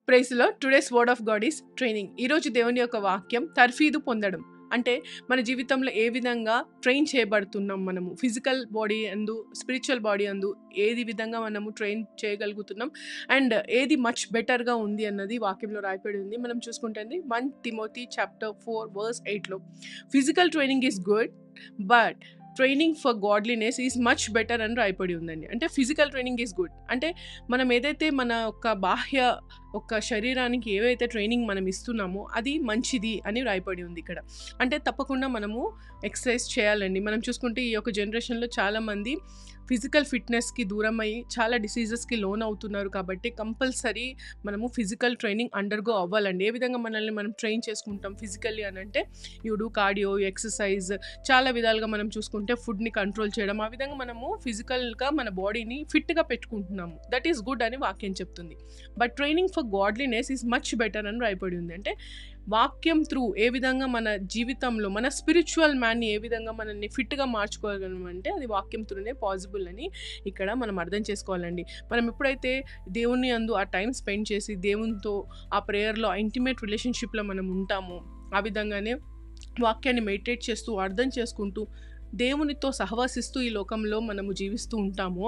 Praise lord. Today's word of god is training. ఈరోజు దేవుని యొక్క వాక్యం తర్ఫీదు పొందడం. అంటే మన జీవితంలో ఏ విధంగా ట్రైన్ చేయబడుతున్నాం, మనము ఫిజికల్ బాడీ అందు, స్పిరిచువల్ బాడీ అందు ఏది విధంగా మనము ట్రైన్ చేయగలుగుతున్నాం అండ్ ఏది మచ్ బెటర్గా ఉంది అన్నది వాక్యంలో రాయబడి ఉంది. మనం చూసుకుంటే 1 Timothy chapter 4 verse 8లో physical training is good but training for godliness is much better అని రాయబడి ఉందండి. అంటే ఫిజికల్ ట్రైనింగ్ ఈజ్ గుడ్ అంటే మనం ఏదైతే మన యొక్క బాహ్య ఒక శరీరానికి ఏవైతే ట్రైనింగ్ మనం ఇస్తున్నామో అది మంచిది అని రాయబడి ఉంది ఇక్కడ. అంటే తప్పకుండా మనము ఎక్సర్సైజ్ చేయాలండి. మనం చూసుకుంటే ఈ యొక్క జనరేషన్లో చాలామంది ఫిజికల్ ఫిట్నెస్కి దూరం అయ్యి చాలా డిసీజెస్కి లోన్ అవుతున్నారు. కాబట్టి కంపల్సరీ మనము ఫిజికల్ ట్రైనింగ్ అండర్గో అవ్వాలండి. ఏ విధంగా మనల్ని మనం ట్రైన్ చేసుకుంటాం ఫిజికల్లీ అని అంటే యూ డూ కార్డియో, ఎక్సర్సైజ్, చాలా విధాలుగా మనం చూసుకుంటే ఫుడ్ని కంట్రోల్ చేయడం, ఆ విధంగా మనము ఫిజికల్గా మన బాడీని ఫిట్గా పెట్టుకుంటున్నాము. దట్ ఈస్ గుడ్ అని వాక్యం చెప్తుంది. But training for godliness is much better అని రాయబడి ఉంది. అంటే వాక్యం త్రూ ఏ విధంగా మన జీవితంలో మన స్పిరిచువల్ మ్యాన్ని ఏ విధంగా మనల్ని ఫిట్గా మార్చుకోగలమంటే అది వాక్యం త్రూనే పాసిబుల్ అని ఇక్కడ మనం అర్థం చేసుకోవాలండి. మనం ఎప్పుడైతే దేవుని అందు ఆ టైం స్పెండ్ చేసి దేవునితో ఆ ప్రేయర్లో ఇంటిమేట్ రిలేషన్షిప్లో మనం ఉంటామో, ఆ విధంగానే వాక్యాన్ని మెడిటేట్ చేస్తూ అర్థం చేసుకుంటూ దేవునితో సహవాసిస్తూ ఈ లోకంలో మనము జీవిస్తూ ఉంటామో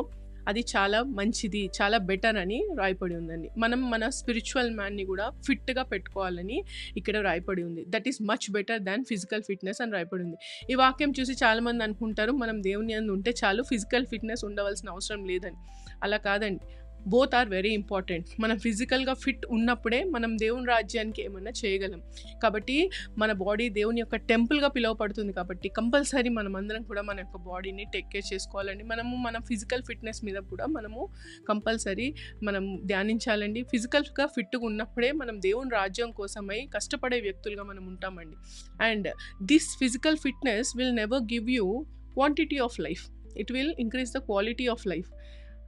అది చాలా మంచిది, చాలా బెటర్ అని రాయపడి ఉందండి. మనం మన స్పిరిచువల్ మ్యాన్ని కూడా ఫిట్గా పెట్టుకోవాలని ఇక్కడ రాయపడి ఉంది. That is much better than physical fitness అని రాయపడి ఉంది. ఈ వాక్యం చూసి చాలామంది అనుకుంటారు మనం దేవుని యందు ఉంటే చాలు, ఫిజికల్ ఫిట్నెస్ ఉండవలసిన అవసరం లేదని. అలా కాదండి. Both are very important. మనం ఫిజికల్గా ఫిట్ ఉన్నప్పుడే మనం దేవుని రాజ్యానికి ఏమన్నా చేయగలం. కాబట్టి మన బాడీ దేవుని యొక్క టెంపుల్గా పిలువబడుతుంది. కాబట్టి కంపల్సరీ మనం అందరం కూడా మన యొక్క బాడీని టేక్ కేర్ చేసుకోవాలండి. మనము మన ఫిజికల్ ఫిట్నెస్ మీద కూడా మనము కంపల్సరీ మనం ధ్యానించాలండి. ఫిజికల్గా ఫిట్గా ఉన్నప్పుడే మనం దేవుని రాజ్యం కోసమై కష్టపడే వ్యక్తులుగా మనం ఉంటామండి. And this physical fitness will never give you quantity of life, it will increase the quality of life.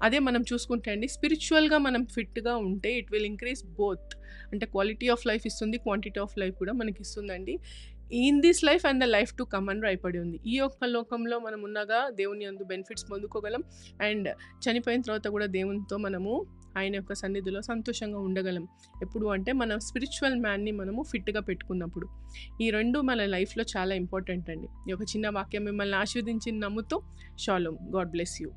అదే మనం చూసుకుంటే అండి స్పిరిచువల్గా మనం ఫిట్గా ఉంటే ఇట్ విల్ ఇంక్రీజ్ బోత్. అంటే క్వాలిటీ ఆఫ్ లైఫ్ ఇస్తుంది, క్వాంటిటీ ఆఫ్ లైఫ్ కూడా మనకి ఇస్తుందండి. In this life and the life to come అని రాయపడి ఉంది. ఈ యొక్క లోకంలో మనం ఉన్నగా దేవుని యందు బెనిఫిట్స్ పొందుకోగలం అండ్ చనిపోయిన తర్వాత కూడా దేవునితో మనము ఆయన యొక్క సన్నిధిలో సంతోషంగా ఉండగలం. ఎప్పుడు అంటే మన స్పిరిచువల్ మ్యాన్ని మనము ఫిట్గా పెట్టుకున్నప్పుడు. ఈ రెండు మన లైఫ్లో చాలా ఇంపార్టెంట్ అండి. ఈ ఒక చిన్న వాక్యం మిమ్మల్ని ఆశీర్వదించి నమ్ముతూ షాలోమ్. God bless you.